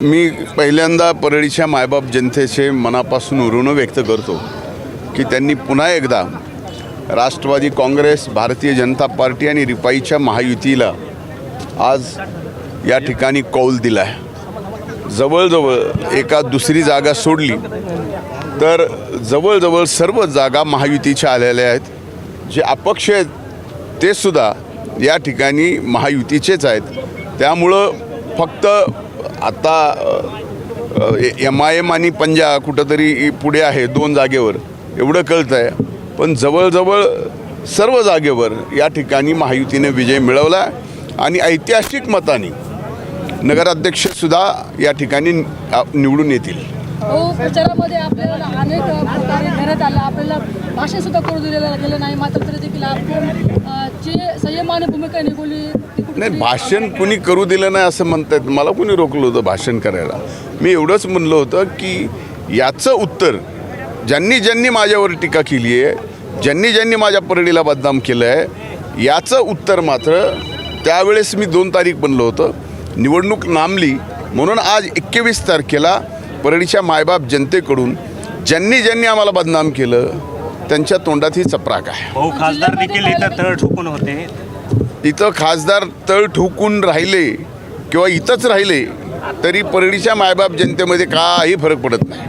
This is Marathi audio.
मी पहिल्यांदा परळीच्या मायबाप जनतेचे मनापासून ऋण व्यक्त करतो की त्यांनी पुन्हा एकदा राष्ट्रवादी काँग्रेस, भारतीय जनता पार्टी आणि रिपाईच्या महायुतीला आज या ठिकाणी कौल दिला आहे। जवळजवळ एका दुसरी जागा सोडली तर जवळजवळ सर्व जागा महायुतीच्या आलेल्या आहेत। जे अपक्ष आहेत ते सुद्धा या ठिकाणी महायुतीचेच आहेत। त्यामुळं फक्त आता MIM आणि पंजा कुठंतरी पुढे आहे 2 जागेवर एवढं कळतं आहे, पण जवळजवळ सर्व जागेवर या ठिकाणी महायुतीने विजय मिळवला आणि ऐतिहासिक मताने नगराध्यक्षसुद्धा या ठिकाणी निवडून येतील। प्रचारामध्ये आपल्याला अनेक प्रकारे करत आलं, आपल्याला भाषण सुद्धा करू दिलेलं गेलं नाही, मात्र तरी देखील आपण जे संयमाने भूमिका निभवली नाही। भाषण कुणी करू दिलं नाही असं म्हणतात, मला कुणी रोखलं होतं भाषण करायला? मी एवढंच म्हणलं होतं की याचं उत्तर ज्यांनी ज्यांनी माझ्यावर टीका केली आहे, ज्यांनी ज्यांनी माझ्या परळीला बदनाम केलं आहे, याचं उत्तर मात्र त्यावेळेस मी 2 तारीख बनलं होतं, निवडणूक लांबली म्हणून आज 21 तारखेला परळीच्या मायबाप जनतेकडून ज्यांनी ज्यांनी आम्हाला बदनाम केलं त्यांच्या तोंडात ही चपराक आहे। खासदार देखील इथं तळ ठोकून होते, इथं खासदार तळ ठोकून राहिले किंवा इथंच राहिले तरी परळीच्या मायबाप जनतेमध्ये काही फरक पडत नाही।